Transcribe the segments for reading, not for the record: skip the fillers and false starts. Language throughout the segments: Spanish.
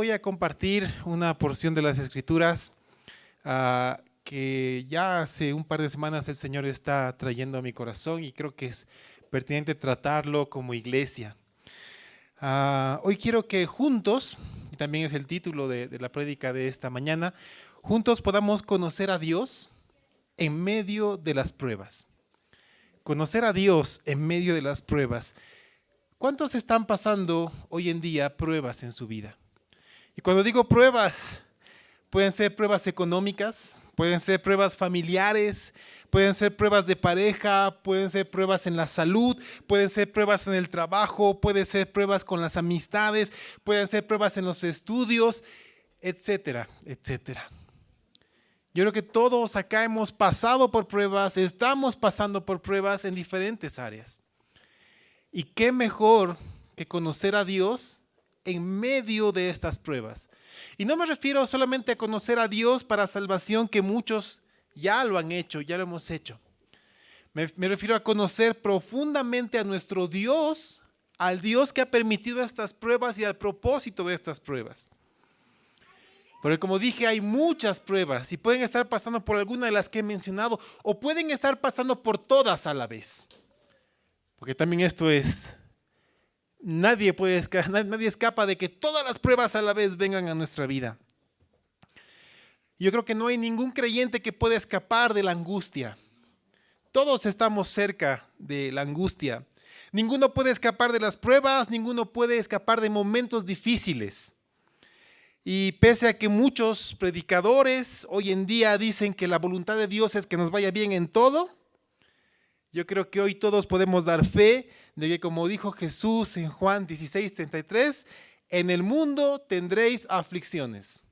Voy a compartir una porción de las Escrituras que ya hace un par de semanas el Señor está trayendo a mi corazón y creo que es pertinente tratarlo como iglesia. Hoy quiero que juntos, y también es el título de la prédica de esta mañana, juntos podamos conocer a Dios en medio de las pruebas. Conocer a Dios en medio de las pruebas. ¿Cuántos están pasando hoy en día pruebas en su vida? Y cuando digo pruebas, pueden ser pruebas económicas, pueden ser pruebas familiares, pueden ser pruebas de pareja, pueden ser pruebas en la salud, pueden ser pruebas en el trabajo, pueden ser pruebas con las amistades, pueden ser pruebas en los estudios, etcétera, etcétera. Yo creo que todos acá hemos pasado por pruebas, estamos pasando por pruebas en diferentes áreas. Y qué mejor que conocer a Dios en medio de estas pruebas. Y no me refiero solamente a conocer a Dios para salvación, que muchos ya lo han hecho, ya lo hemos hecho. Me refiero a conocer profundamente a nuestro Dios, al Dios que ha permitido estas pruebas y al propósito de estas pruebas. Porque como dije, hay muchas pruebas y pueden estar pasando por alguna de las que he mencionado o pueden estar pasando por todas a la vez. Porque también esto es... Nadie escapa de que todas las pruebas a la vez vengan a nuestra vida. Yo creo que no hay ningún creyente que pueda escapar de la angustia. Todos estamos cerca de la angustia. Ninguno puede escapar de las pruebas, ninguno puede escapar de momentos difíciles. Y pese a que muchos predicadores hoy en día dicen que la voluntad de Dios es que nos vaya bien en todo, yo creo que hoy todos podemos dar fe de que, como dijo Jesús en Juan 16:33, en el mundo tendréis aflicciones.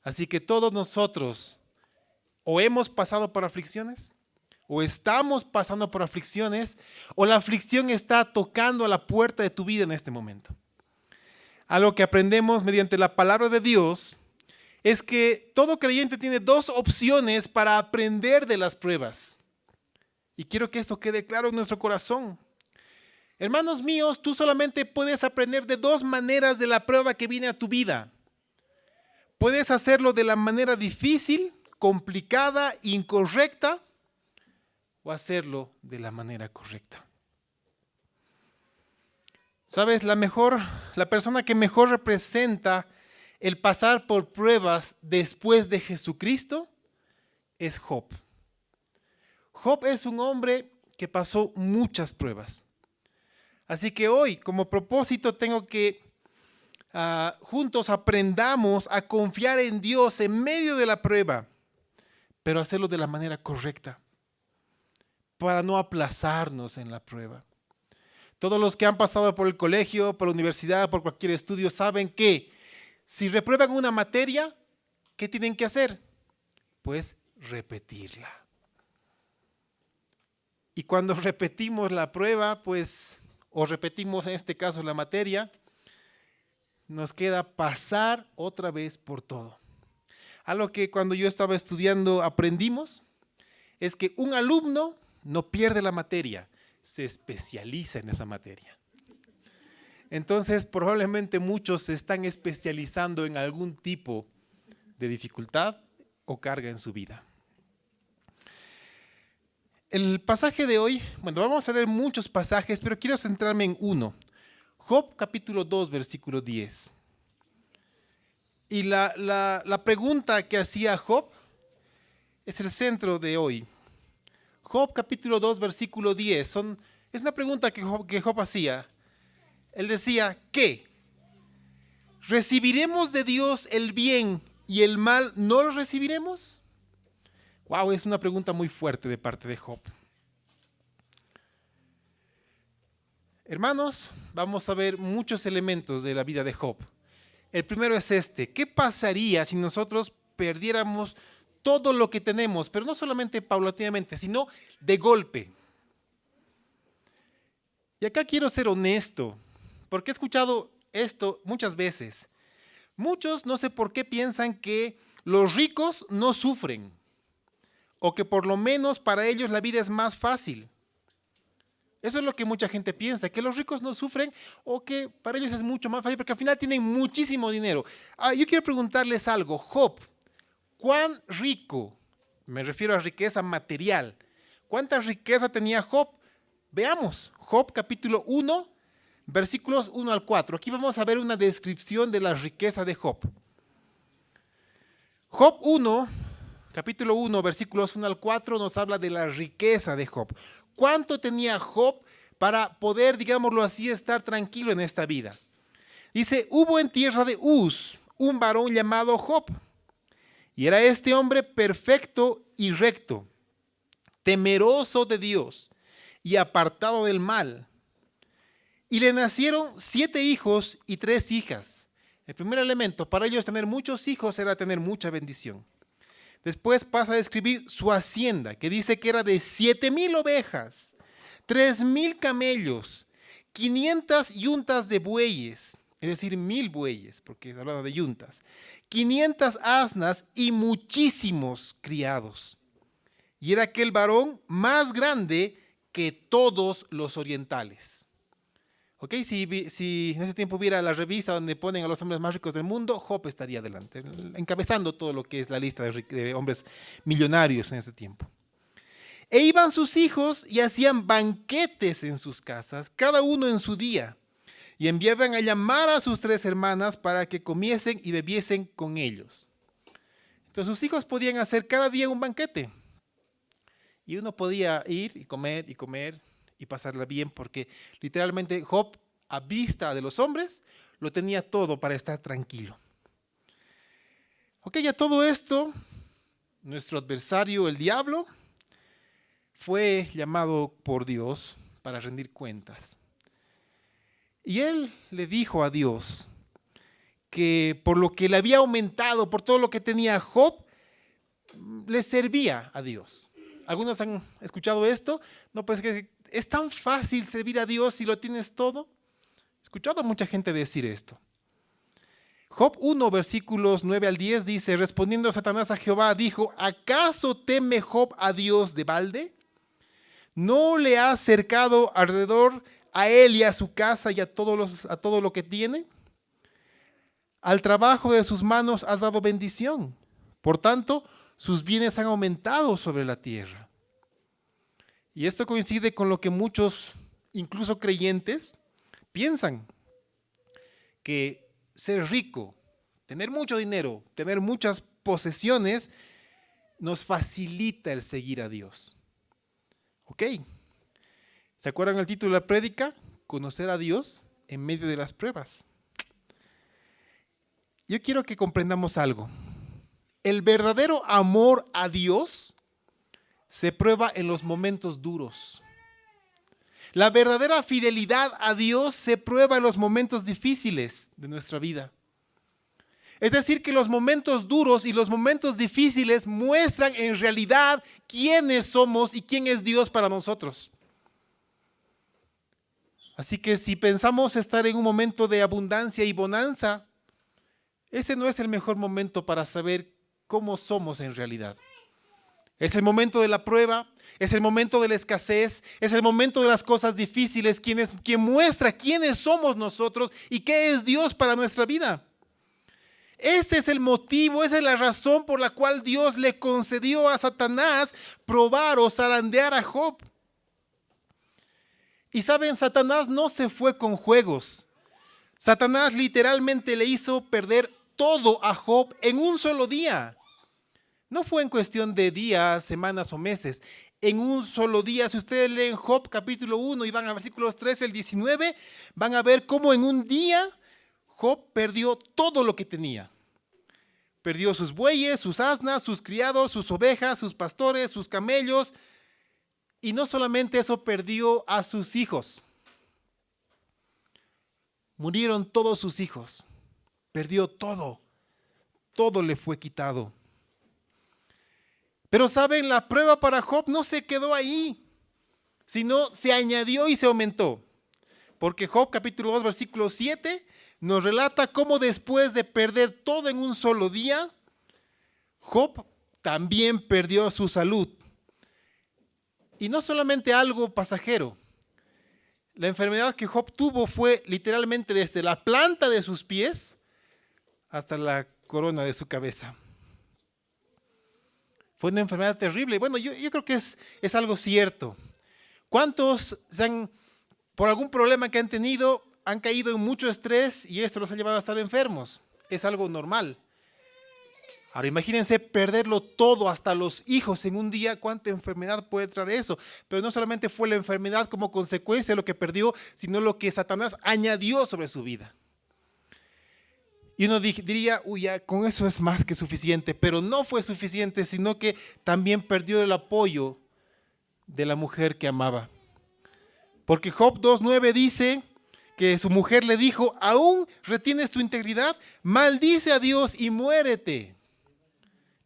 Así que todos nosotros o hemos pasado por aflicciones, o estamos pasando por aflicciones, o la aflicción está tocando a la puerta de tu vida en este momento. Algo que aprendemos mediante la palabra de Dios es que todo creyente tiene dos opciones para aprender de las pruebas. Y quiero que esto quede claro en nuestro corazón. Hermanos míos, tú solamente puedes aprender de dos maneras de la prueba que viene a tu vida. Puedes hacerlo de la manera difícil, complicada, incorrecta, o hacerlo de la manera correcta. ¿Sabes? La persona que mejor representa el pasar por pruebas después de Jesucristo es Job. Job es un hombre que pasó muchas pruebas. Así que hoy, como propósito, tengo que juntos aprendamos a confiar en Dios en medio de la prueba, pero hacerlo de la manera correcta, para no aplazarnos en la prueba. Todos los que han pasado por el colegio, por la universidad, por cualquier estudio, saben que si reprueban una materia, ¿qué tienen que hacer? Pues repetirla. Y cuando repetimos la prueba, pues, o repetimos en este caso la materia, nos queda pasar otra vez por todo. Algo que cuando yo estaba estudiando aprendimos es que un alumno no pierde la materia, se especializa en esa materia. Entonces, probablemente muchos se están especializando en algún tipo de dificultad o carga en su vida. El pasaje de hoy, bueno, vamos a leer muchos pasajes, pero quiero centrarme en uno. Job capítulo 2, versículo 10. Y la pregunta que hacía Job es el centro de hoy. Job capítulo 2, versículo 10. Es una pregunta que Job hacía. Él decía, ¿qué? ¿Recibiremos de Dios el bien y el mal no lo recibiremos? Wow, es una pregunta muy fuerte de parte de Job. Hermanos, vamos a ver muchos elementos de la vida de Job. El primero es este. ¿Qué pasaría si nosotros perdiéramos todo lo que tenemos, pero no solamente paulatinamente, sino de golpe? Y acá quiero ser honesto, porque he escuchado esto muchas veces. Muchos no sé por qué piensan que los ricos no sufren, o que por lo menos para ellos la vida es más fácil. Eso es lo que mucha gente piensa, que los ricos no sufren o que para ellos es mucho más fácil porque al final tienen muchísimo dinero. Yo quiero preguntarles algo. Job, ¿cuán rico? Me refiero a riqueza material. ¿Cuánta riqueza tenía Job? Veamos, Job capítulo 1, versículos 1 al 4. Aquí vamos a ver una descripción de la riqueza de Job. Job 1, capítulo 1, versículos 1 al 4 nos habla de la riqueza de Job. ¿Cuánto tenía Job para poder, digámoslo así, estar tranquilo en esta vida? Dice, hubo en tierra de Uz un varón llamado Job, y era este hombre perfecto y recto, temeroso de Dios y apartado del mal. Y le nacieron 7 hijos y 3 hijas. El primer elemento, para ellos tener muchos hijos era tener mucha bendición. Después pasa a describir su hacienda, que dice que era de 7,000 ovejas, 3,000 camellos, 500 yuntas de bueyes, es decir, 1,000 bueyes, porque hablaba de yuntas, 500 asnas y muchísimos criados. Y era aquel varón más grande que todos los orientales. ¿Ok? Si en ese tiempo hubiera la revista donde ponen a los hombres más ricos del mundo, Job estaría adelante, encabezando todo lo que es la lista de hombres millonarios en ese tiempo. E iban sus hijos y hacían banquetes en sus casas, cada uno en su día, y enviaban a llamar a sus 3 hermanas para que comiesen y bebiesen con ellos. Entonces sus hijos podían hacer cada día un banquete, y uno podía ir y comer y pasarla bien, porque literalmente Job, a vista de los hombres, lo tenía todo para estar tranquilo. Ok, ya todo esto, nuestro adversario, el diablo, fue llamado por Dios para rendir cuentas. Y él le dijo a Dios que por lo que le había aumentado, por todo lo que tenía Job, le servía a Dios. ¿Algunos han escuchado esto? No, pues que es tan fácil servir a Dios si lo tienes todo. He escuchado a mucha gente decir esto. Job 1, versículos 9 al 10 dice, respondiendo Satanás a Jehová, dijo, ¿acaso teme Job a Dios de balde? ¿No le ha cercado alrededor a él y a su casa y a todo lo que tiene? Al trabajo de sus manos has dado bendición. Por tanto, sus bienes han aumentado sobre la tierra. Y esto coincide con lo que muchos, incluso creyentes, piensan, que ser rico, tener mucho dinero, tener muchas posesiones, nos facilita el seguir a Dios. ¿Ok? ¿Se acuerdan el título de la prédica? Conocer a Dios en medio de las pruebas. Yo quiero que comprendamos algo. El verdadero amor a Dios se prueba en los momentos duros. La verdadera fidelidad a Dios se prueba en los momentos difíciles de nuestra vida. Es decir, que los momentos duros y los momentos difíciles muestran en realidad quiénes somos y quién es Dios para nosotros. Así que si pensamos estar en un momento de abundancia y bonanza, ese no es el mejor momento para saber cómo somos en realidad. Es el momento de la prueba, es el momento de la escasez, es el momento de las cosas difíciles, quien muestra quiénes somos nosotros y qué es Dios para nuestra vida. Ese es el motivo, esa es la razón por la cual Dios le concedió a Satanás probar o zarandear a Job. Y saben, Satanás no se fue con juegos. Satanás literalmente le hizo perder todo a Job en un solo día. No fue en cuestión de días, semanas o meses. En un solo día, si ustedes leen Job capítulo 1 y van a versículos 13 al 19, van a ver cómo en un día Job perdió todo lo que tenía. Perdió sus bueyes, sus asnas, sus criados, sus ovejas, sus pastores, sus camellos. Y no solamente eso, perdió a sus hijos. Murieron todos sus hijos. Perdió todo. Todo le fue quitado. Pero saben, la prueba para Job no se quedó ahí, sino se añadió y se aumentó. Porque Job capítulo 2 versículo 7 nos relata cómo después de perder todo en un solo día, Job también perdió su salud. Y no solamente algo pasajero, La enfermedad que Job tuvo fue literalmente desde la planta de sus pies hasta la corona de su cabeza. Fue una enfermedad terrible. Bueno, yo creo que es algo cierto. ¿Cuántos por algún problema que han tenido, han caído en mucho estrés y esto los ha llevado a estar enfermos? Es algo normal. Ahora imagínense perderlo todo, hasta los hijos en un día. ¿Cuánta enfermedad puede traer eso? Pero no solamente fue la enfermedad como consecuencia de lo que perdió, sino lo que Satanás añadió sobre su vida. Y uno diría, uy, ya con eso es más que suficiente, pero no fue suficiente, sino que también perdió el apoyo de la mujer que amaba. Porque Job 2:9 dice que su mujer le dijo, ¿aún retienes tu integridad? Maldice a Dios y muérete.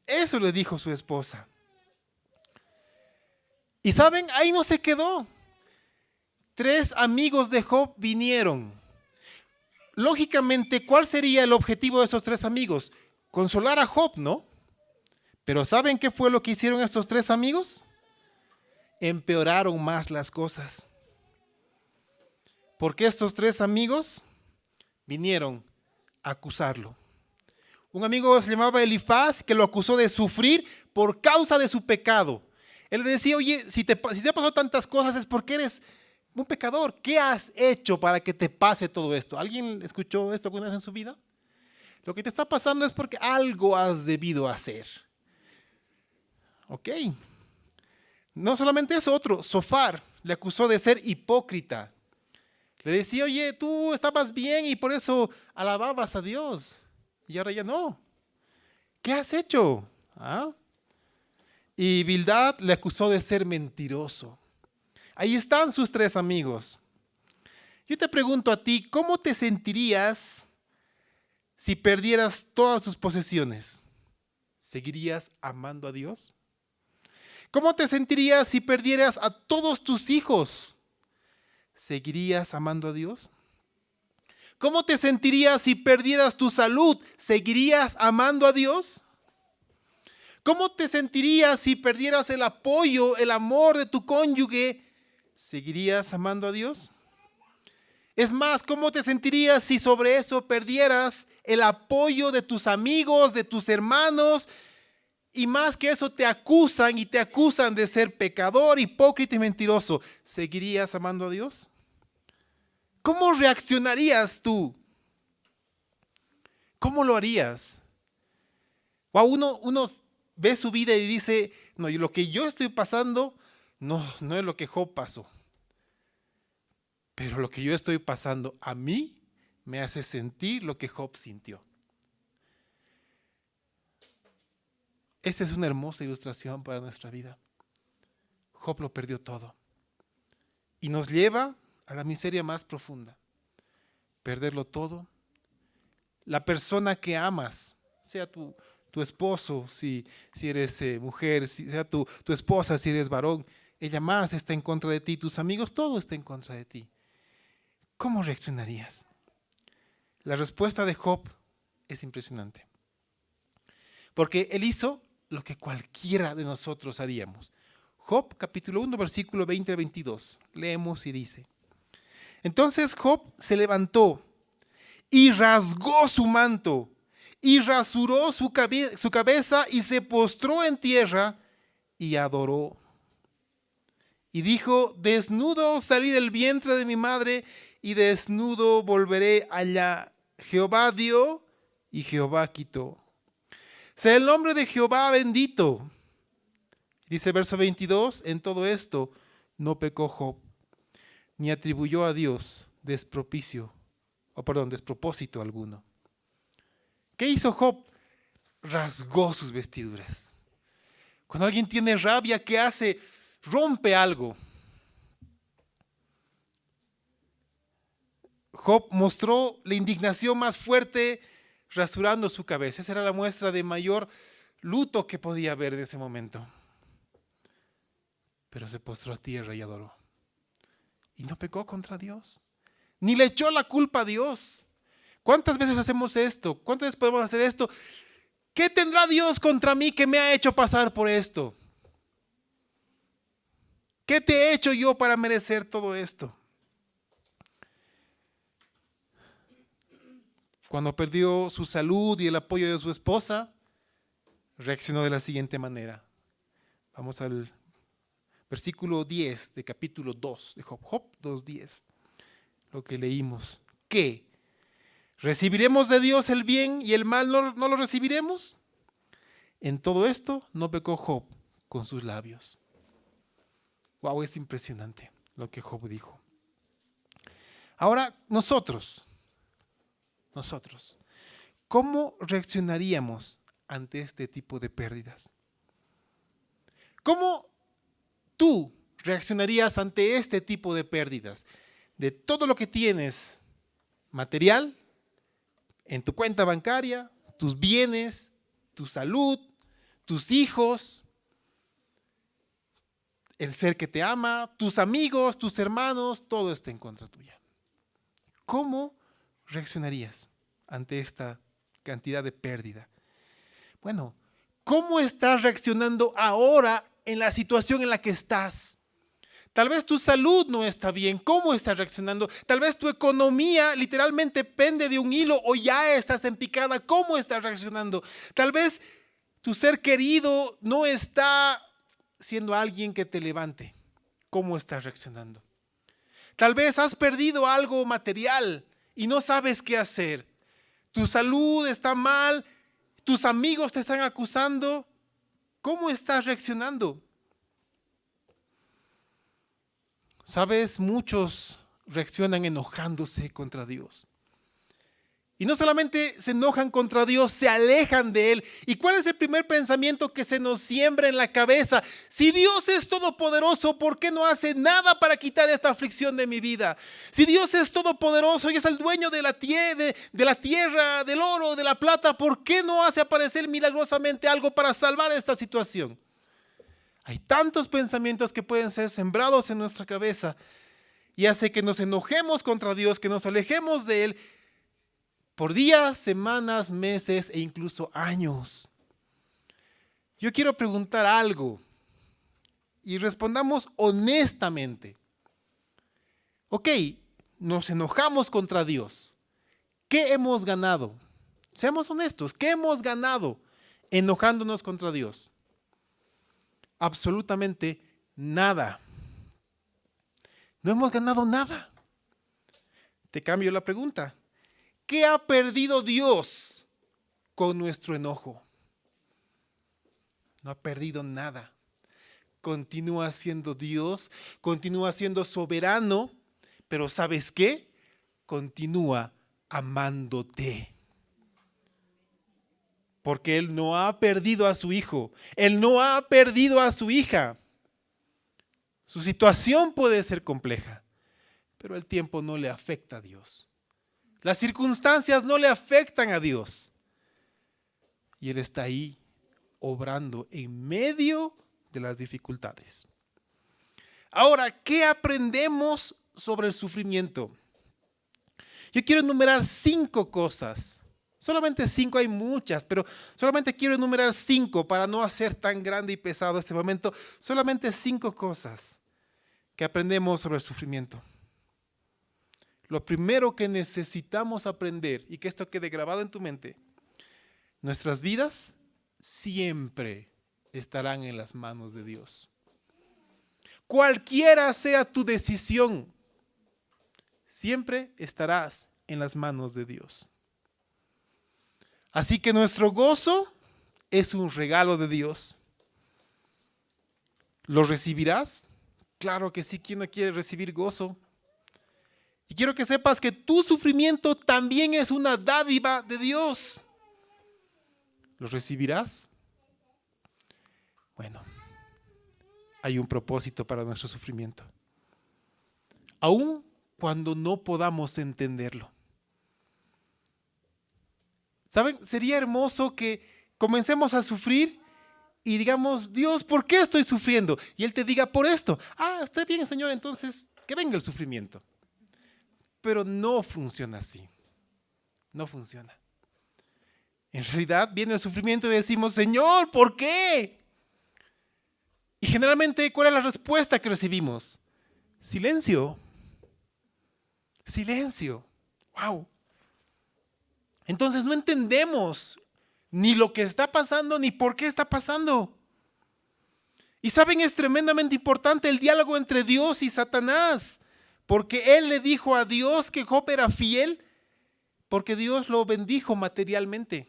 Eso le dijo su esposa. Y saben, ahí no se quedó. 3 amigos de Job vinieron. Lógicamente, ¿cuál sería el objetivo de esos 3 amigos? Consolar a Job, ¿no? Pero ¿saben qué fue lo que hicieron estos 3 amigos? Empeoraron más las cosas. Porque estos 3 amigos vinieron a acusarlo. Un amigo se llamaba Elifaz, que lo acusó de sufrir por causa de su pecado. Él le decía, oye, si te ha pasado tantas cosas es porque eres un pecador. ¿Qué has hecho para que te pase todo esto? ¿Alguien escuchó esto alguna vez en su vida? Lo que te está pasando es porque algo has debido hacer. Ok. No solamente eso, otro, Zofar, le acusó de ser hipócrita. Le decía, oye, tú estabas bien y por eso alababas a Dios. Y ahora ya no. ¿Qué has hecho? ¿Ah? Y Bildad le acusó de ser mentiroso. Ahí están sus 3 amigos. Yo te pregunto a ti, ¿cómo te sentirías si perdieras todas tus posesiones? ¿Seguirías amando a Dios? ¿Cómo te sentirías si perdieras a todos tus hijos? ¿Seguirías amando a Dios? ¿Cómo te sentirías si perdieras tu salud? ¿Seguirías amando a Dios? ¿Cómo te sentirías si perdieras el apoyo, el amor de tu cónyuge? ¿Seguirías amando a Dios? Es más, ¿cómo te sentirías si sobre eso perdieras el apoyo de tus amigos, de tus hermanos? Y más que eso te acusan y te acusan de ser pecador, hipócrita y mentiroso. ¿Seguirías amando a Dios? ¿Cómo reaccionarías tú? ¿Cómo lo harías? Uno ve su vida y dice, no, y lo que yo estoy pasando no es lo que Job pasó. Pero lo que yo estoy pasando a mí me hace sentir lo que Job sintió. Esta es una hermosa ilustración para nuestra vida. Job lo perdió todo. Y nos lleva a la miseria más profunda. Perderlo todo. La persona que amas, sea tu esposo, si eres mujer, sea tu esposa, si eres varón, ella más está en contra de ti, tus amigos, todo está en contra de ti. ¿Cómo reaccionarías? La respuesta de Job es impresionante. Porque él hizo lo que cualquiera de nosotros haríamos. Job capítulo 1 versículo 20 a 22. Leemos y dice: Entonces Job se levantó y rasgó su manto y rasuró su cabeza y se postró en tierra y adoró. Y dijo: Desnudo salí del vientre de mi madre y desnudo volveré allá. Jehová dio y Jehová quitó. Sea el nombre de Jehová bendito. Dice verso 22, en todo esto no pecó Job, ni atribuyó a Dios despropósito alguno. ¿Qué hizo Job? Rasgó sus vestiduras. Cuando alguien tiene rabia, ¿qué hace? Rompe algo. Job mostró la indignación más fuerte rasurando su cabeza. Esa era la muestra de mayor luto que podía haber en ese momento. Pero se postró a tierra y adoró. Y no pecó contra Dios. Ni le echó la culpa a Dios. ¿Cuántas veces hacemos esto? ¿Cuántas veces podemos hacer esto? ¿Qué tendrá Dios contra mí que me ha hecho pasar por esto? ¿Qué te he hecho yo para merecer todo esto? Cuando perdió su salud y el apoyo de su esposa, reaccionó de la siguiente manera. Vamos al versículo 10 de capítulo 2 de Job. Job 2:10, lo que leímos. ¿Qué? ¿Recibiremos de Dios el bien y el mal no lo recibiremos? En todo esto no pecó Job con sus labios. Wow, es impresionante lo que Job dijo. Ahora, nosotros, ¿cómo reaccionaríamos ante este tipo de pérdidas? ¿Cómo tú reaccionarías ante este tipo de pérdidas? De todo lo que tienes material, en tu cuenta bancaria, tus bienes, tu salud, tus hijos, el ser que te ama, tus amigos, tus hermanos, todo está en contra tuya. ¿Cómo reaccionarías ante esta cantidad de pérdida? Bueno, ¿cómo estás reaccionando ahora en la situación en la que estás? Tal vez tu salud no está bien. ¿Cómo estás reaccionando? Tal vez tu economía literalmente pende de un hilo o ya estás en picada. ¿Cómo estás reaccionando? Tal vez tu ser querido no está siendo alguien que te levante. ¿Cómo estás reaccionando? Tal vez has perdido algo material y no sabes qué hacer. Tu salud está mal, tus amigos te están acusando. ¿Cómo estás reaccionando? Sabes, muchos reaccionan enojándose contra Dios. Y no solamente se enojan contra Dios, se alejan de Él. ¿Y cuál es el primer pensamiento que se nos siembra en la cabeza? Si Dios es todopoderoso, ¿por qué no hace nada para quitar esta aflicción de mi vida? Si Dios es todopoderoso y es el dueño de la tierra, del oro, de la plata, ¿por qué no hace aparecer milagrosamente algo para salvar esta situación? Hay tantos pensamientos que pueden ser sembrados en nuestra cabeza y hace que nos enojemos contra Dios, que nos alejemos de Él por días, semanas, meses e incluso años. Yo quiero preguntar algo y respondamos honestamente. Ok, nos enojamos contra Dios. ¿Qué hemos ganado? Seamos honestos, ¿qué hemos ganado enojándonos contra Dios? Absolutamente nada. No hemos ganado nada. Te cambio la pregunta. ¿Qué ha perdido Dios con nuestro enojo? No ha perdido nada. Continúa siendo Dios, continúa siendo soberano, pero ¿sabes qué? Continúa amándote. Porque Él no ha perdido a su hijo, Él no ha perdido a su hija. Su situación puede ser compleja, pero el tiempo no le afecta a Dios. Las circunstancias no le afectan a Dios. Y Él está ahí obrando en medio de las dificultades. Ahora, ¿qué aprendemos sobre el sufrimiento? Yo quiero enumerar 5 cosas. Solamente 5, hay muchas, pero solamente quiero enumerar 5 para no hacer tan grande y pesado este momento. Solamente 5 cosas que aprendemos sobre el sufrimiento. Lo primero que necesitamos aprender, y que esto quede grabado en tu mente, nuestras vidas siempre estarán en las manos de Dios. Cualquiera sea tu decisión, siempre estarás en las manos de Dios. Así que nuestro gozo es un regalo de Dios. ¿Lo recibirás? Claro que sí, ¿quién no quiere recibir gozo? Y quiero que sepas que tu sufrimiento también es una dádiva de Dios. ¿Lo recibirás? Bueno, hay un propósito para nuestro sufrimiento. Aun cuando no podamos entenderlo. ¿Saben? Sería hermoso que comencemos a sufrir y digamos, Dios, ¿por qué estoy sufriendo? Y Él te diga, por esto. Ah, está bien, Señor, entonces que venga el sufrimiento. Pero no funciona así. No funciona. En realidad viene el sufrimiento y decimos, Señor, ¿por qué? Y generalmente, ¿cuál es la respuesta que recibimos? Silencio. Silencio. Wow. Entonces no entendemos ni lo que está pasando ni por qué está pasando. Y saben, es tremendamente importante el diálogo entre Dios y Satanás, porque él le dijo a Dios que Job era fiel, porque Dios lo bendijo materialmente.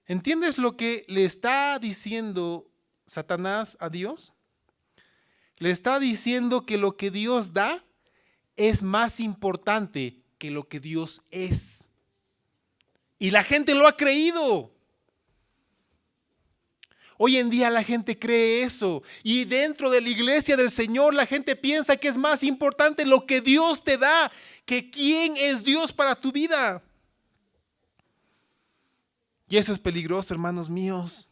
¿Entiendes lo que le está diciendo Satanás a Dios? Le está diciendo que lo que Dios da es más importante que lo que Dios es. Y la gente lo ha creído. Hoy en día la gente cree eso. Y dentro de la iglesia del Señor la gente piensa que es más importante lo que Dios te da que quién es Dios para tu vida. Y eso es peligroso, hermanos míos.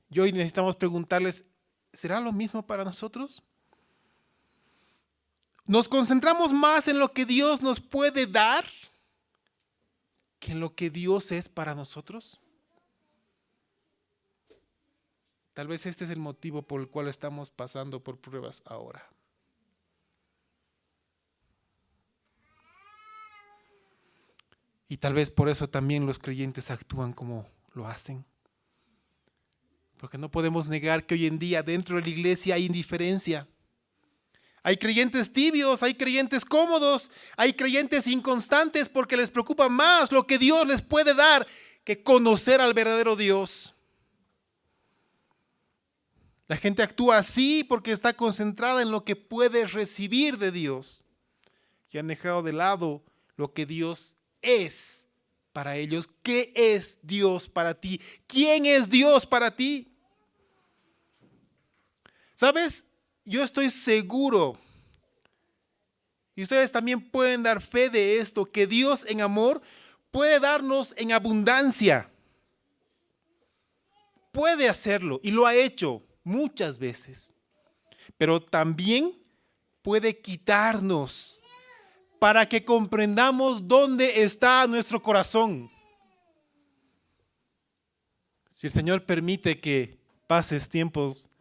Y hoy necesitamos preguntarles, ¿será lo mismo para nosotros? ¿Nos concentramos más en lo que Dios nos puede dar que en lo que Dios es para nosotros? Tal vez este es el motivo por el cual estamos pasando por pruebas ahora. Y tal vez por eso también los creyentes actúan como lo hacen. Porque no podemos negar que hoy en día dentro de la iglesia hay indiferencia. Hay creyentes tibios, hay creyentes cómodos, hay creyentes inconstantes porque les preocupa más lo que Dios les puede dar que conocer al verdadero Dios. La gente actúa así porque está concentrada en lo que puede recibir de Dios y han dejado de lado lo que Dios es para ellos. ¿Qué es Dios para ti? ¿Quién es Dios para ti? ¿Sabes? Yo estoy seguro, y ustedes también pueden dar fe de esto, que Dios en amor puede darnos en abundancia. Puede hacerlo y lo ha hecho muchas veces, pero también puede quitarnos para que comprendamos dónde está nuestro corazón. Si el Señor permite que pases tiempos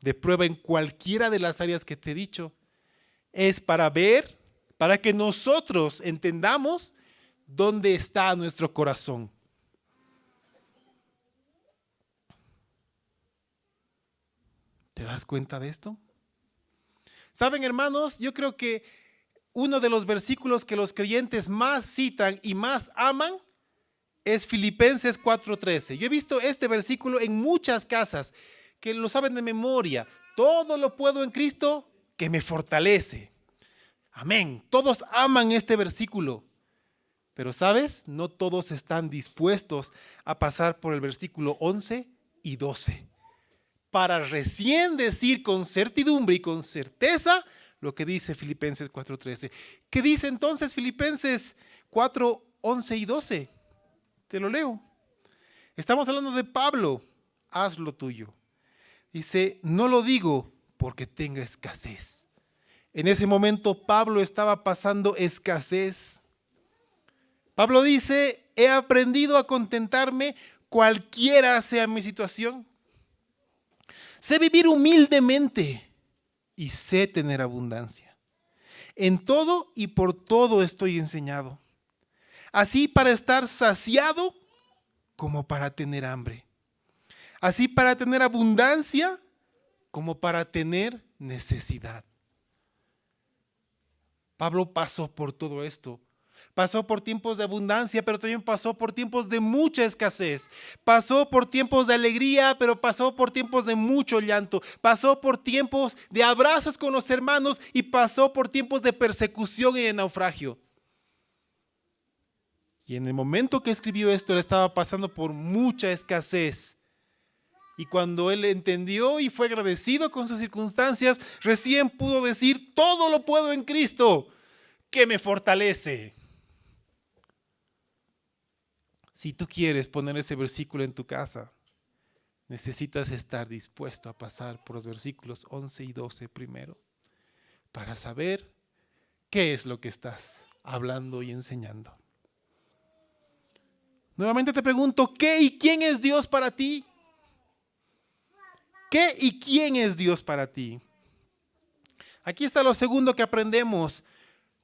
de prueba en cualquiera de las áreas que te he dicho, es para ver, para que nosotros entendamos dónde está nuestro corazón. ¿Te das cuenta de esto? Saben, hermanos, yo creo que uno de los versículos que los creyentes más citan y más aman es Filipenses 4:13. Yo he visto este versículo en muchas casas que lo saben de memoria. Todo lo puedo en Cristo que me fortalece. Amén. Todos aman este versículo. Pero ¿sabes? No todos están dispuestos a pasar por el versículo 11 y 12. Para recién decir con certidumbre y con certeza lo que dice Filipenses 4:13. ¿Qué dice entonces Filipenses 4:11 y 12? Te lo leo. Estamos hablando de Pablo. Haz lo tuyo. Dice, no lo digo porque tenga escasez. En ese momento Pablo estaba pasando escasez. Pablo dice, he aprendido a contentarme cualquiera sea mi situación. Sé vivir humildemente y sé tener abundancia. En todo y por todo estoy enseñado. Así para estar saciado como para tener hambre. Así para tener abundancia como para tener necesidad. Pablo pasó por todo esto. Pasó por tiempos de abundancia, pero también pasó por tiempos de mucha escasez. Pasó por tiempos de alegría, pero pasó por tiempos de mucho llanto. Pasó por tiempos de abrazos con los hermanos y pasó por tiempos de persecución y de naufragio. Y en el momento que escribió esto, él estaba pasando por mucha escasez. Y cuando él entendió y fue agradecido con sus circunstancias, recién pudo decir, todo lo puedo en Cristo, que me fortalece. Si tú quieres poner ese versículo en tu casa, necesitas estar dispuesto a pasar por los versículos 11 y 12 primero, para saber qué es lo que estás hablando y enseñando. Nuevamente te pregunto, ¿qué y quién es Dios para ti? ¿Qué y quién es Dios para ti? Aquí está lo segundo que aprendemos.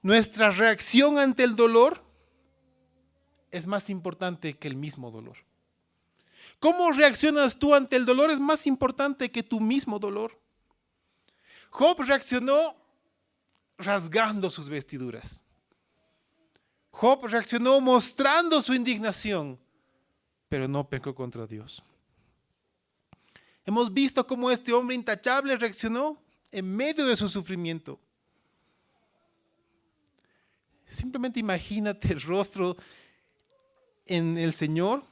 Nuestra reacción ante el dolor es más importante que el mismo dolor. ¿Cómo reaccionas tú ante el dolor? Es más importante que tu mismo dolor. Job reaccionó rasgando sus vestiduras. Job reaccionó mostrando su indignación, pero no pecó contra Dios. Hemos visto cómo este hombre intachable reaccionó en medio de su sufrimiento. Simplemente imagínate el rostro en el Señor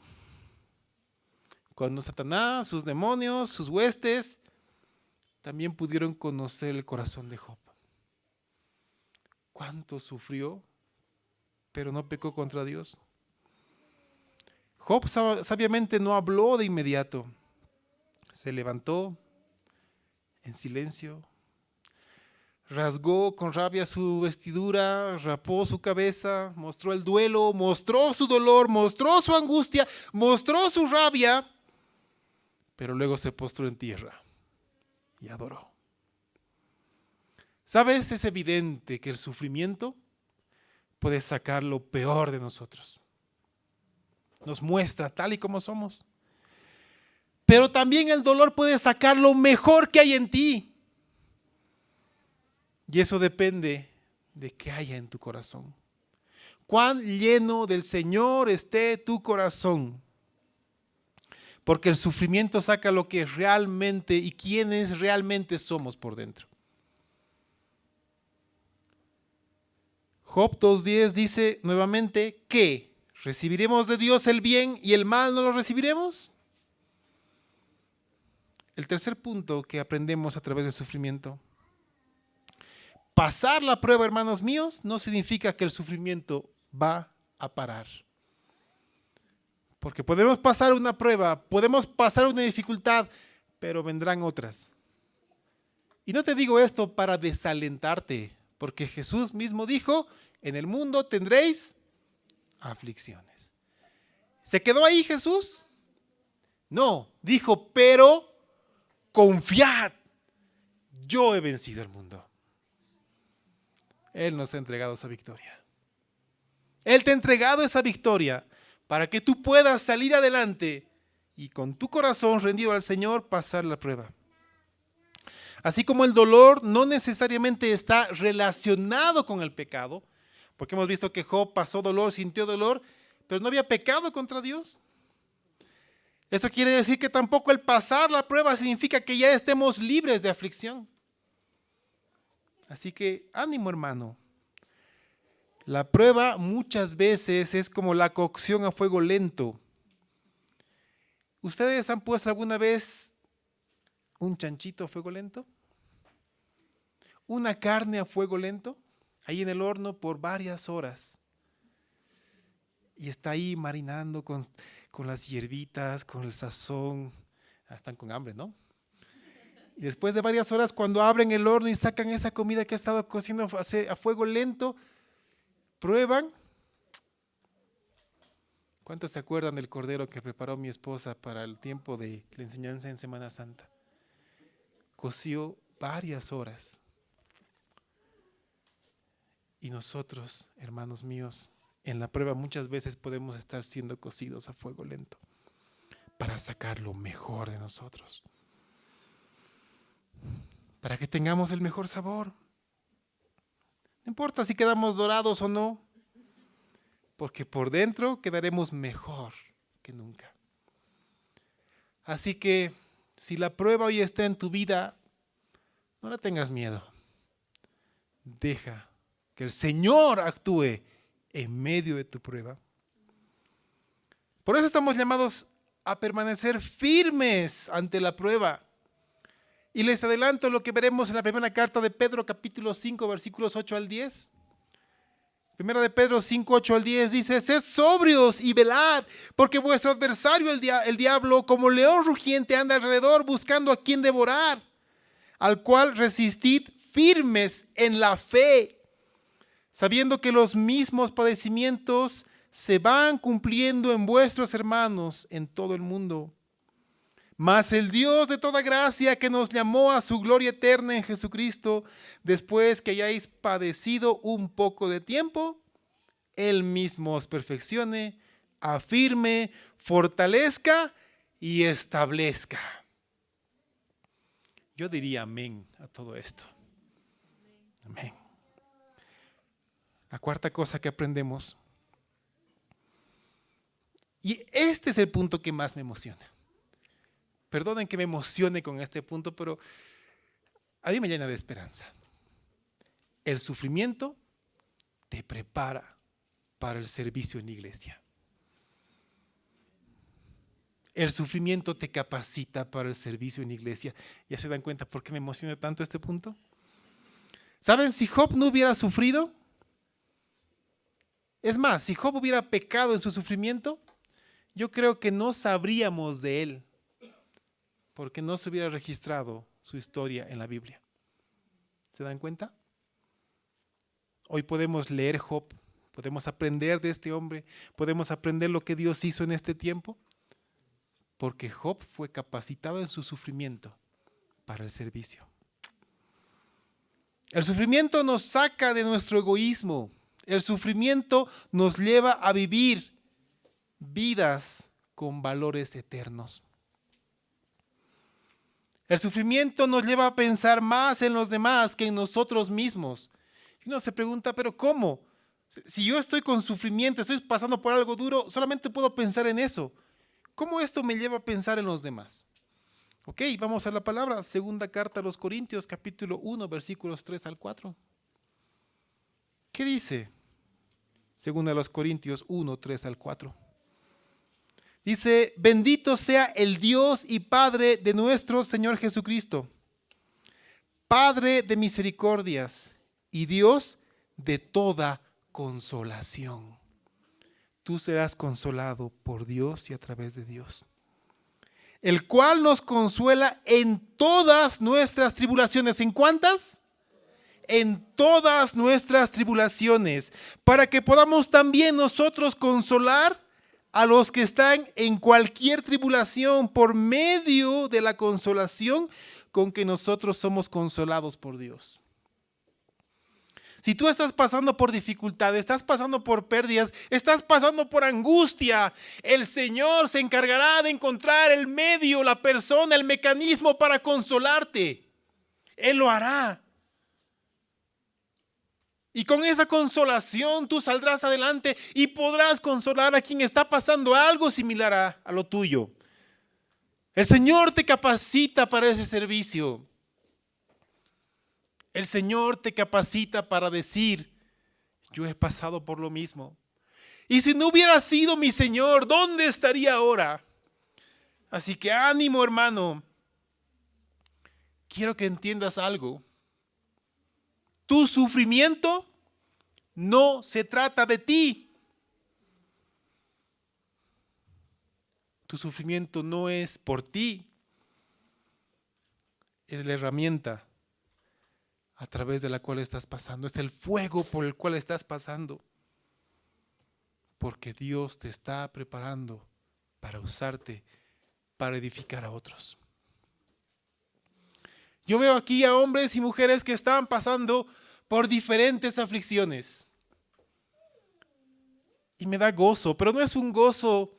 cuando Satanás, sus demonios, sus huestes también pudieron conocer el corazón de Job. Cuánto sufrió, pero no pecó contra Dios. Job sabiamente no habló de inmediato. Se levantó en silencio, rasgó con rabia su vestidura, rapó su cabeza, mostró el duelo, mostró su dolor, mostró su angustia, mostró su rabia, pero luego se postró en tierra y adoró. ¿Sabes? Es evidente que el sufrimiento puede sacar lo peor de nosotros. Nos muestra tal y como somos. Pero también el dolor puede sacar lo mejor que hay en ti. Y eso depende de qué haya en tu corazón. Cuán lleno del Señor esté tu corazón. Porque el sufrimiento saca lo que realmente y quiénes realmente somos por dentro. Job 2:10 dice nuevamente que ¿recibiremos de Dios el bien y el mal no lo recibiremos? El tercer punto que aprendemos a través del sufrimiento. Pasar la prueba, hermanos míos, no significa que el sufrimiento va a parar. Porque podemos pasar una prueba, podemos pasar una dificultad, pero vendrán otras. Y no te digo esto para desalentarte, porque Jesús mismo dijo, en el mundo tendréis aflicciones. ¿Se quedó ahí Jesús? No, dijo, pero confiad, yo he vencido el mundo. Él nos ha entregado esa victoria. Él te ha entregado esa victoria para que tú puedas salir adelante y con tu corazón rendido al Señor pasar la prueba. Así como el dolor no necesariamente está relacionado con el pecado, porque hemos visto que Job pasó dolor, sintió dolor, pero no había pecado contra Dios. Esto quiere decir que tampoco el pasar la prueba significa que ya estemos libres de aflicción. Así que ánimo, hermano. La prueba muchas veces es como la cocción a fuego lento. ¿Ustedes han puesto alguna vez un chanchito a fuego lento? ¿Una carne a fuego lento? Ahí en el horno por varias horas. Y está ahí marinando con las hierbitas, con el sazón. Están con hambre, ¿no? Y después de varias horas, cuando abren el horno y sacan esa comida que ha estado cociendo a fuego lento, prueban. ¿Cuántos se acuerdan del cordero que preparó mi esposa para el tiempo de la enseñanza en Semana Santa? Coció varias horas. Y nosotros, hermanos míos, en la prueba muchas veces podemos estar siendo cocidos a fuego lento para sacar lo mejor de nosotros. Para que tengamos el mejor sabor. No importa si quedamos dorados o no, porque por dentro quedaremos mejor que nunca. Así que si la prueba hoy está en tu vida, no le tengas miedo. Deja que el Señor actúe en medio de tu prueba. Por eso estamos llamados a permanecer firmes ante la prueba. Y les adelanto lo que veremos en la primera carta de Pedro, capítulo 5, versículos 8 al 10. Primera de Pedro 5, 8 al 10 dice, sed sobrios y velad, porque vuestro adversario, el diablo, como león rugiente, anda alrededor buscando a quien devorar, al cual resistid firmes en la fe, sabiendo que los mismos padecimientos se van cumpliendo en vuestros hermanos en todo el mundo. Mas el Dios de toda gracia, que nos llamó a su gloria eterna en Jesucristo, después que hayáis padecido un poco de tiempo, Él mismo os perfeccione, afirme, fortalezca y establezca. Yo diría amén a todo esto. Amén. La cuarta cosa que aprendemos, y este es el punto que más me emociona. Perdonen que me emocione con este punto, pero a mí me llena de esperanza. El sufrimiento te prepara para el servicio en la iglesia. El sufrimiento te capacita para el servicio en la iglesia. ¿Ya se dan cuenta por qué me emociona tanto este punto? ¿Saben? Si Job no hubiera sufrido, es más, si Job hubiera pecado en su sufrimiento, yo creo que no sabríamos de él, porque no se hubiera registrado su historia en la Biblia. ¿Se dan cuenta? Hoy podemos leer Job, podemos aprender de este hombre, podemos aprender lo que Dios hizo en este tiempo, porque Job fue capacitado en su sufrimiento para el servicio. El sufrimiento nos saca de nuestro egoísmo. El sufrimiento nos lleva a vivir vidas con valores eternos. El sufrimiento nos lleva a pensar más en los demás que en nosotros mismos. Y uno se pregunta, ¿pero cómo? Si yo estoy con sufrimiento, estoy pasando por algo duro, solamente puedo pensar en eso. ¿Cómo esto me lleva a pensar en los demás? Ok, vamos a la palabra. Segunda carta a los Corintios, capítulo 1, versículos 3 al 4. ¿Qué dice? Segunda a los Corintios 1, 3 al 4. Dice, bendito sea el Dios y Padre de nuestro Señor Jesucristo, Padre de misericordias y Dios de toda consolación. Tú serás consolado por Dios y a través de Dios, el cual nos consuela en todas nuestras tribulaciones. ¿En cuántas? En todas nuestras tribulaciones, para que podamos también nosotros consolar a los que están en cualquier tribulación por medio de la consolación con que nosotros somos consolados por Dios. Si tú estás pasando por dificultades, estás pasando por pérdidas, estás pasando por angustia, el Señor se encargará de encontrar el medio, la persona, el mecanismo para consolarte. Él lo hará. Y con esa consolación tú saldrás adelante y podrás consolar a quien está pasando algo similar a lo tuyo. El Señor te capacita para ese servicio. El Señor te capacita para decir, yo he pasado por lo mismo. Y si no hubiera sido mi Señor, ¿dónde estaría ahora? Así que ánimo, hermano. Quiero que entiendas algo. Tu sufrimiento no se trata de ti. Tu sufrimiento no es por ti. Es la herramienta a través de la cual estás pasando. Es el fuego por el cual estás pasando. Porque Dios te está preparando para usarte, para edificar a otros. Yo veo aquí a hombres y mujeres que están pasando por diferentes aflicciones. Y me da gozo, pero no es un gozo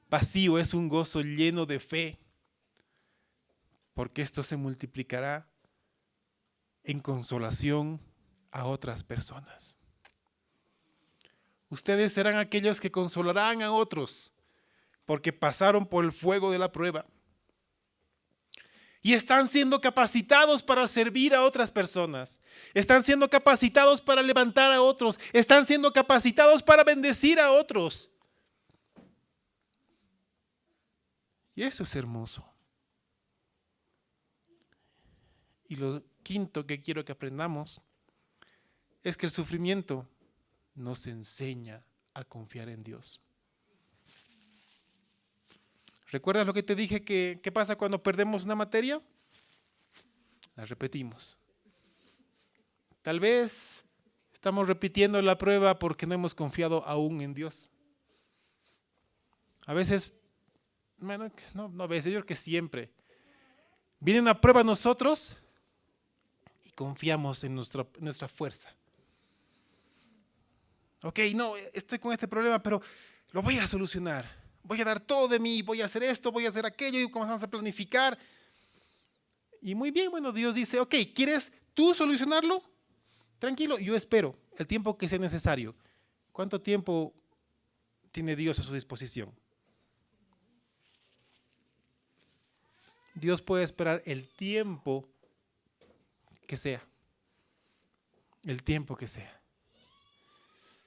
vacío, es un gozo lleno de fe. Porque esto se multiplicará en consolación a otras personas. Ustedes serán aquellos que consolarán a otros porque pasaron por el fuego de la prueba. Y están siendo capacitados para servir a otras personas. Están siendo capacitados para levantar a otros. Están siendo capacitados para bendecir a otros. Y eso es hermoso. Y lo quinto que quiero que aprendamos es que el sufrimiento nos enseña a confiar en Dios. ¿Recuerdas lo que te dije que pasa cuando perdemos una materia? La repetimos. Tal vez estamos repitiendo la prueba porque no hemos confiado aún en Dios. A veces bueno, no a veces, yo creo que siempre. Viene una prueba a nosotros y confiamos en nuestra fuerza. Ok, no, estoy con este problema, pero lo voy a solucionar. Voy a dar todo de mí, voy a hacer esto, voy a hacer aquello, y comenzamos a planificar. Y muy bien, bueno, Dios dice, ok, ¿quieres tú solucionarlo? Tranquilo, yo espero el tiempo que sea necesario. ¿Cuánto tiempo tiene Dios a su disposición? Dios puede esperar el tiempo que sea. El tiempo que sea.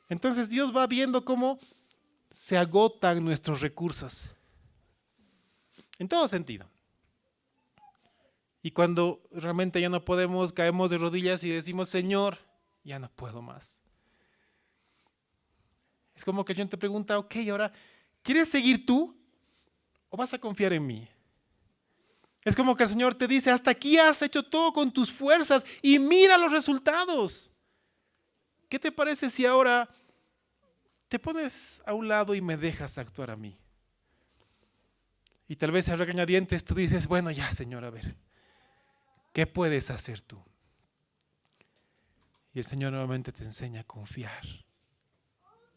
Entonces Dios va viendo cómo se agotan nuestros recursos. En todo sentido. Y cuando realmente ya no podemos, caemos de rodillas y decimos, Señor, ya no puedo más. Es como que el Señor te pregunta, ok, ahora, ¿quieres seguir tú o vas a confiar en mí? Es como que el Señor te dice, hasta aquí has hecho todo con tus fuerzas y mira los resultados. ¿Qué te parece si ahora te pones a un lado y me dejas actuar a mí? Y tal vez a regañadientes tú dices, bueno ya, Señor, a ver, ¿qué puedes hacer tú? Y el Señor nuevamente te enseña a confiar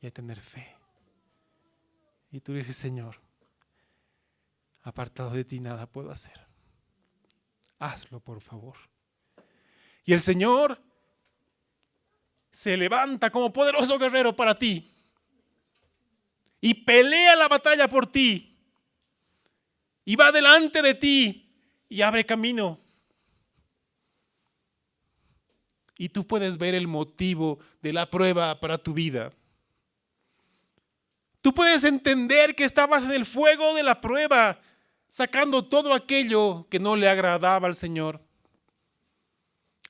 y a tener fe. Y tú dices, Señor, apartado de ti nada puedo hacer. Hazlo, por favor. Y el Señor se levanta como poderoso guerrero para ti. Y pelea la batalla por ti. Y va delante de ti y abre camino. Y tú puedes ver el motivo de la prueba para tu vida. Tú puedes entender que estabas en el fuego de la prueba, sacando todo aquello que no le agradaba al Señor.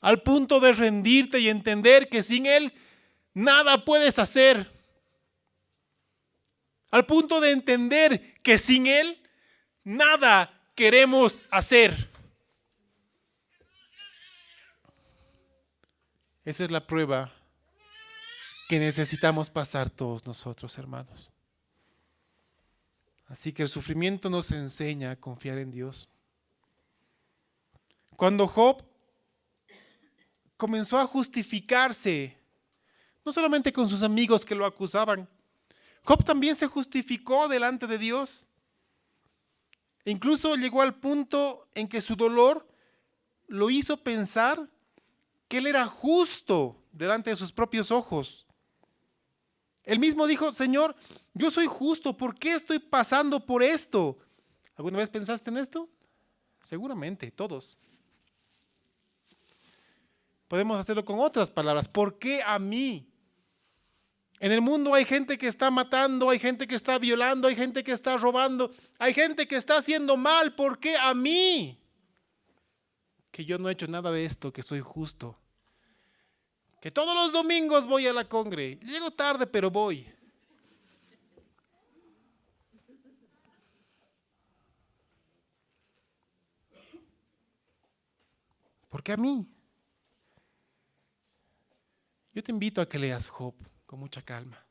Al punto de rendirte y entender que sin Él nada puedes hacer. Al punto de entender que sin Él nada queremos hacer. Esa es la prueba que necesitamos pasar todos nosotros, hermanos. Así que el sufrimiento nos enseña a confiar en Dios. Cuando Job comenzó a justificarse, no solamente con sus amigos que lo acusaban, Job también se justificó delante de Dios. E incluso llegó al punto en que su dolor lo hizo pensar que él era justo delante de sus propios ojos. Él mismo dijo, Señor, yo soy justo, ¿por qué estoy pasando por esto? ¿Alguna vez pensaste en esto? Seguramente, todos. Podemos hacerlo con otras palabras. ¿Por qué a mí? En el mundo hay gente que está matando, hay gente que está violando, hay gente que está robando, hay gente que está haciendo mal. ¿Por qué a mí? Que yo no he hecho nada de esto, que soy justo. Que todos los domingos voy a la congre. Llego tarde, pero voy. ¿Por qué a mí? Yo te invito a que leas Job con mucha calma.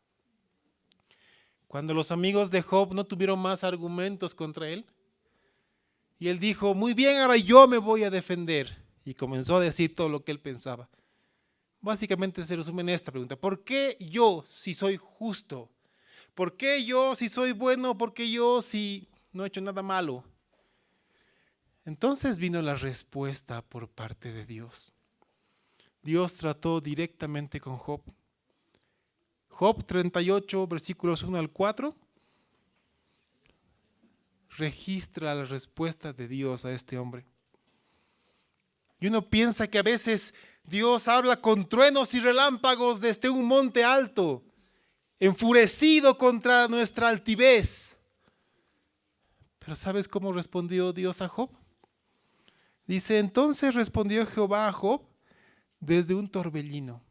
Cuando los amigos de Job no tuvieron más argumentos contra él, y él dijo, muy bien, ahora yo me voy a defender. Y comenzó a decir todo lo que él pensaba. Básicamente se resume en esta pregunta. ¿Por qué yo si soy justo? ¿Por qué yo si soy bueno? ¿Por qué yo si no he hecho nada malo? Entonces vino la respuesta por parte de Dios. Dios trató directamente con Job. Job 38, versículos 1 al 4, registra la respuesta de Dios a este hombre. Y uno piensa que a veces Dios habla con truenos y relámpagos desde un monte alto, enfurecido contra nuestra altivez. Pero ¿sabes cómo respondió Dios a Job? Dice, entonces respondió Jehová a Job desde un torbellino.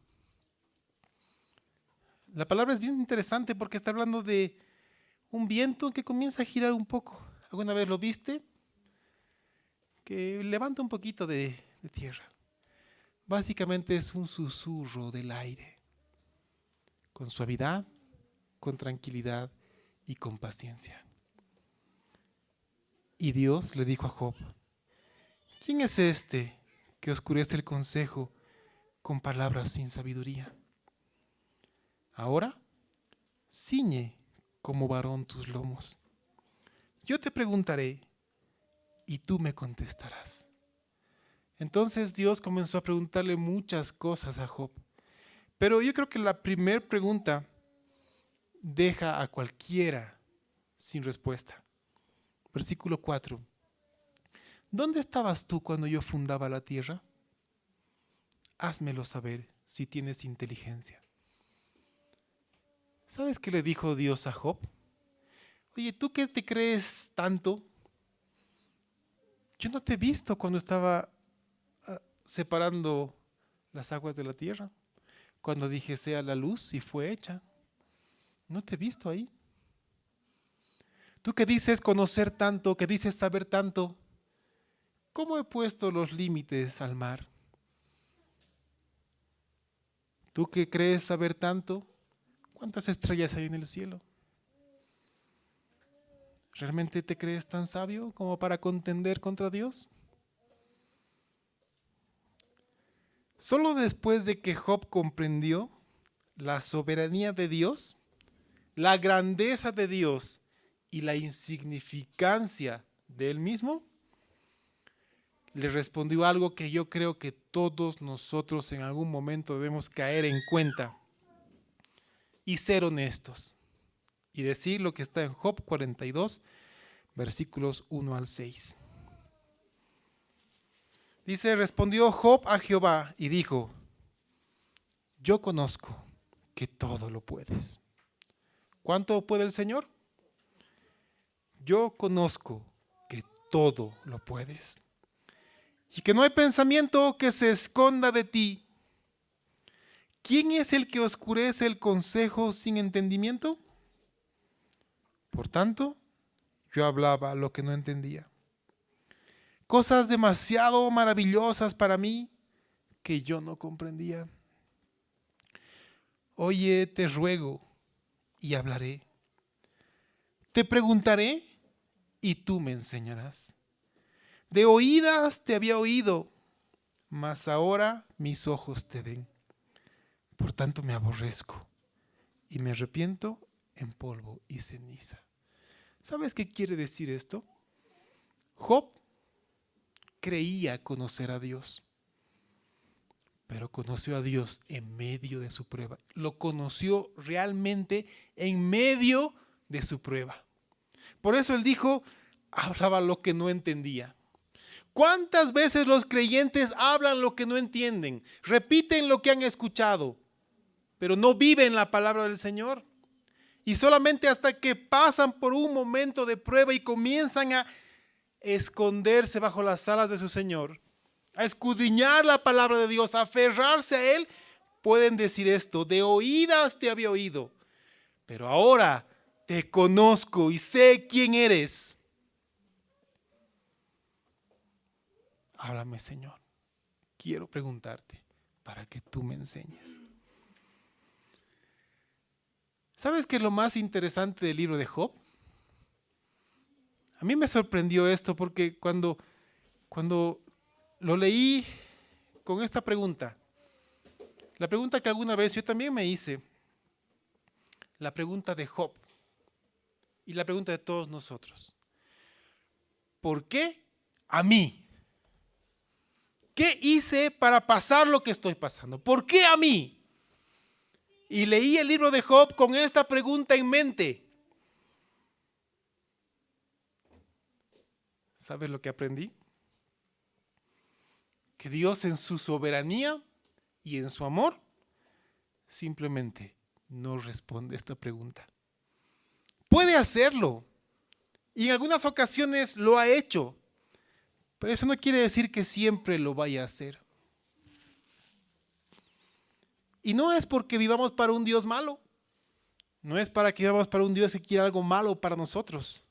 La palabra es bien interesante porque está hablando de un viento que comienza a girar un poco. ¿Alguna vez lo viste? Que levanta un poquito de tierra. Básicamente es un susurro del aire, con suavidad, con tranquilidad y con paciencia. Y Dios le dijo a Job: ¿quién es este que oscurece el consejo con palabras sin sabiduría? Ahora ciñe como varón tus lomos. Yo te preguntaré y tú me contestarás. Entonces Dios comenzó a preguntarle muchas cosas a Job. Pero yo creo que la primera pregunta deja a cualquiera sin respuesta. Versículo 4. ¿Dónde estabas tú cuando yo fundaba la tierra? Házmelo saber si tienes inteligencia. ¿Sabes qué le dijo Dios a Job? Oye, ¿tú qué te crees tanto? Yo no te he visto cuando estaba separando las aguas de la tierra. Cuando dije sea la luz y fue hecha. No te he visto ahí. Tú que dices conocer tanto, que dices saber tanto, ¿cómo he puesto los límites al mar? Tú que crees saber tanto, ¿cuántas estrellas hay en el cielo? ¿Realmente te crees tan sabio como para contender contra Dios? Solo después de que Job comprendió la soberanía de Dios, la grandeza de Dios y la insignificancia de él mismo, le respondió algo que yo creo que todos nosotros en algún momento debemos caer en cuenta y ser honestos y decir lo que está en Job 42, versículos 1 al 6. Dice: respondió Job a Jehová y dijo: yo conozco que todo lo puedes. ¿Cuánto puede el Señor? Yo conozco que todo lo puedes y que no hay pensamiento que se esconda de ti. ¿Quién es el que oscurece el consejo sin entendimiento? Por tanto, yo hablaba lo que no entendía. Cosas demasiado maravillosas para mí que yo no comprendía. Oye, te ruego y hablaré. Te preguntaré y tú me enseñarás. De oídas te había oído, mas ahora mis ojos te ven. Por tanto me aborrezco y me arrepiento en polvo y ceniza. ¿Sabes qué quiere decir esto? Job creía conocer a Dios, pero conoció a Dios en medio de su prueba. Lo conoció realmente en medio de su prueba. Por eso él dijo, hablaba lo que no entendía. ¿Cuántas veces los creyentes hablan lo que no entienden? Repiten lo que han escuchado, pero no viven la palabra del Señor. Y solamente hasta que pasan por un momento de prueba y comienzan a esconderse bajo las alas de su Señor, a escudriñar la palabra de Dios, a aferrarse a Él, pueden decir esto: de oídas te había oído, pero ahora te conozco y sé quién eres. Háblame, Señor. Quiero preguntarte para que tú me enseñes. ¿Sabes qué es lo más interesante del libro de Job? A mí me sorprendió esto porque cuando lo leí con esta pregunta, la pregunta que alguna vez yo también me hice, la pregunta de Job y la pregunta de todos nosotros: ¿por qué a mí? ¿Qué hice para pasar lo que estoy pasando? ¿Por qué a mí? Y leí el libro de Job con esta pregunta en mente. ¿Sabes lo que aprendí? Que Dios en su soberanía y en su amor simplemente no responde a esta pregunta. Puede hacerlo y en algunas ocasiones lo ha hecho, pero eso no quiere decir que siempre lo vaya a hacer. Y no es porque vivamos para un Dios malo, no es para que vivamos para un Dios que quiera algo malo para nosotros,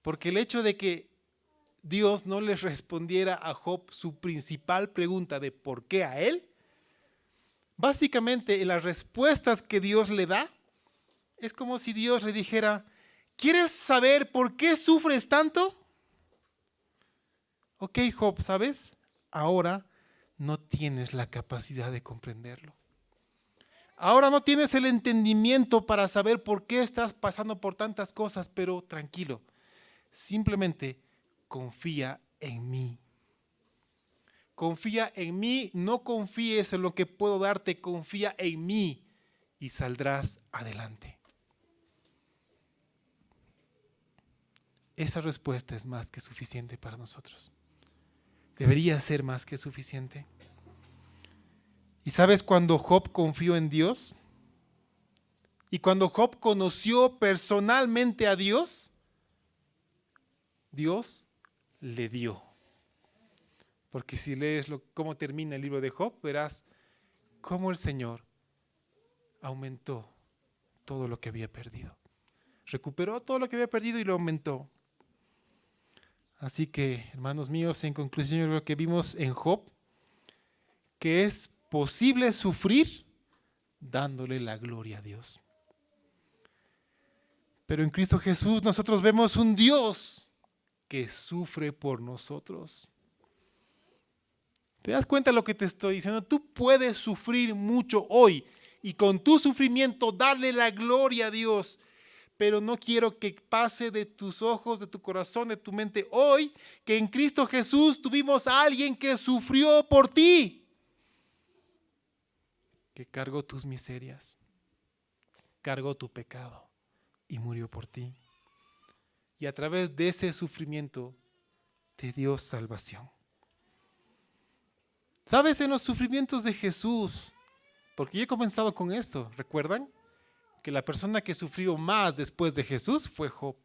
porque el hecho de que Dios no le respondiera a Job su principal pregunta de por qué a él, básicamente en las respuestas que Dios le da, es como si Dios le dijera: ¿Quieres saber por qué sufres tanto? Ok, Job, ¿sabes? Ahora no tienes la capacidad de comprenderlo. Ahora no tienes el entendimiento para saber por qué estás pasando por tantas cosas, pero tranquilo, simplemente confía en mí. Confía en mí, no confíes en lo que puedo darte, confía en mí y saldrás adelante. Esa respuesta es más que suficiente para nosotros. Debería ser más que suficiente. ¿Y sabes cuando Job confió en Dios? Y cuando Job conoció personalmente a Dios, Dios le dio. Porque si lees cómo termina el libro de Job, verás cómo el Señor aumentó todo lo que había perdido. Recuperó todo lo que había perdido y lo aumentó. Así que, hermanos míos, en conclusión, yo creo que vimos en Job que es posible sufrir dándole la gloria a Dios. Pero en Cristo Jesús nosotros vemos un Dios que sufre por nosotros. ¿Te das cuenta de lo que te estoy diciendo? Tú puedes sufrir mucho hoy y con tu sufrimiento darle la gloria a Dios. Pero no quiero que pase de tus ojos, de tu corazón, de tu mente hoy, que en Cristo Jesús tuvimos a alguien que sufrió por ti, que cargó tus miserias, cargó tu pecado y murió por ti. Y a través de ese sufrimiento te dio salvación. ¿Sabes? En los sufrimientos de Jesús, porque yo he comenzado con esto, ¿recuerdan? Que la persona que sufrió más después de Jesús fue Job.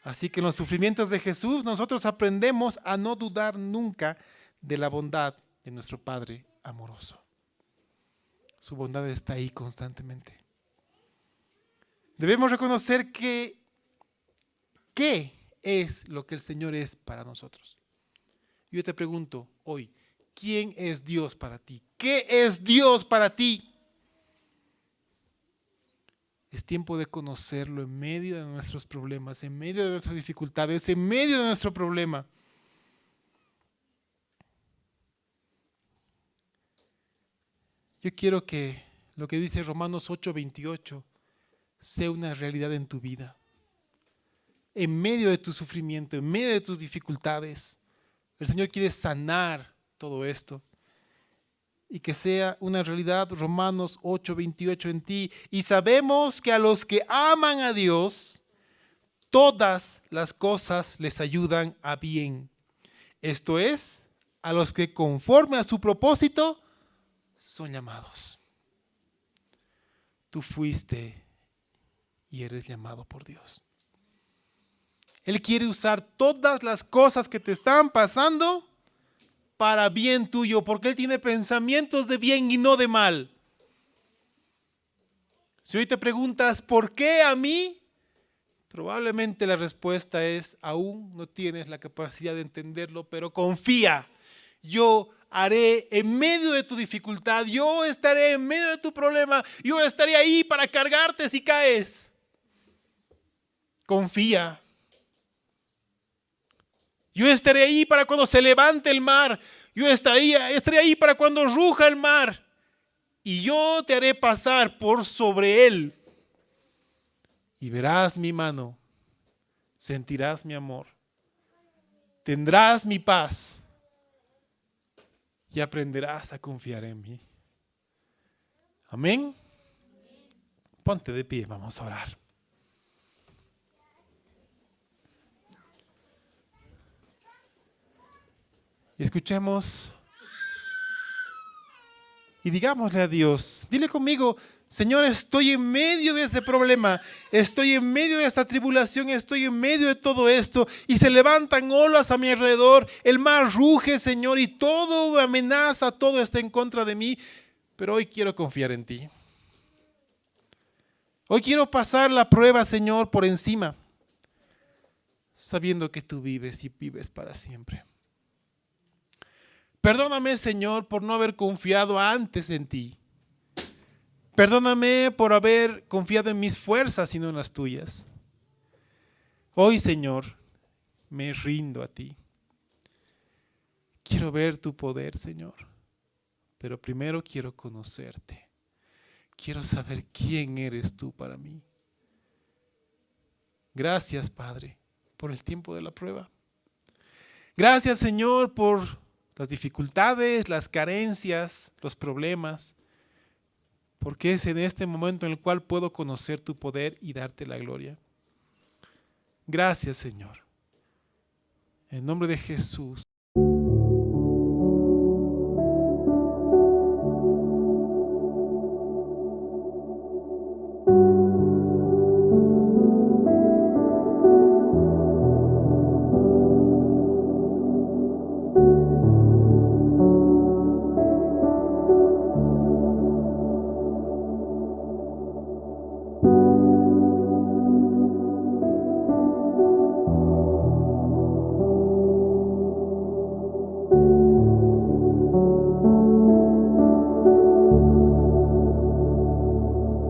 Así que en los sufrimientos de Jesús nosotros aprendemos a no dudar nunca de la bondad de nuestro Padre amoroso. Su bondad está ahí constantemente. Debemos reconocer qué es lo que el Señor es para nosotros. Yo te pregunto hoy, ¿quién es Dios para ti? ¿Qué es Dios para ti? Es tiempo de conocerlo en medio de nuestros problemas, en medio de nuestras dificultades, en medio de nuestro problema. Yo quiero que lo que dice Romanos 8:28 sea una realidad en tu vida. En medio de tu sufrimiento, en medio de tus dificultades, el Señor quiere sanar todo esto. Y que sea una realidad, Romanos 8:28 en ti. Y sabemos que a los que aman a Dios, todas las cosas les ayudan a bien. Esto es, a los que conforme a su propósito son llamados. Tú fuiste y eres llamado por Dios. Él quiere usar todas las cosas que te están pasando para bien tuyo, porque Él tiene pensamientos de bien y no de mal. Si hoy te preguntas, ¿por qué a mí? Probablemente la respuesta es, aún no tienes la capacidad de entenderlo, pero confía. Yo haré en medio de tu dificultad, yo estaré en medio de tu problema, yo estaré ahí para cargarte si caes. Confía. Yo estaré ahí para cuando se levante el mar. Yo estaré ahí para cuando ruja el mar. Y yo te haré pasar por sobre él. Y verás mi mano. Sentirás mi amor. Tendrás mi paz. Y aprenderás a confiar en mí. Amén. Ponte de pie, vamos a orar. Escuchemos y digámosle a Dios, dile conmigo, Señor, estoy en medio de ese problema, estoy en medio de esta tribulación, estoy en medio de todo esto y se levantan olas a mi alrededor, el mar ruge, Señor, y todo me amenaza, todo está en contra de mí, pero hoy quiero confiar en ti. Hoy quiero pasar la prueba, Señor, por encima, sabiendo que tú vives y vives para siempre. Perdóname, Señor, por no haber confiado antes en ti. Perdóname por haber confiado en mis fuerzas y no en las tuyas. Hoy, Señor, me rindo a ti. Quiero ver tu poder, Señor, pero primero quiero conocerte. Quiero saber quién eres tú para mí. Gracias, Padre, por el tiempo de la prueba. Gracias, Señor, por las dificultades, las carencias, los problemas, porque es en este momento en el cual puedo conocer tu poder y darte la gloria. Gracias, Señor. En nombre de Jesús.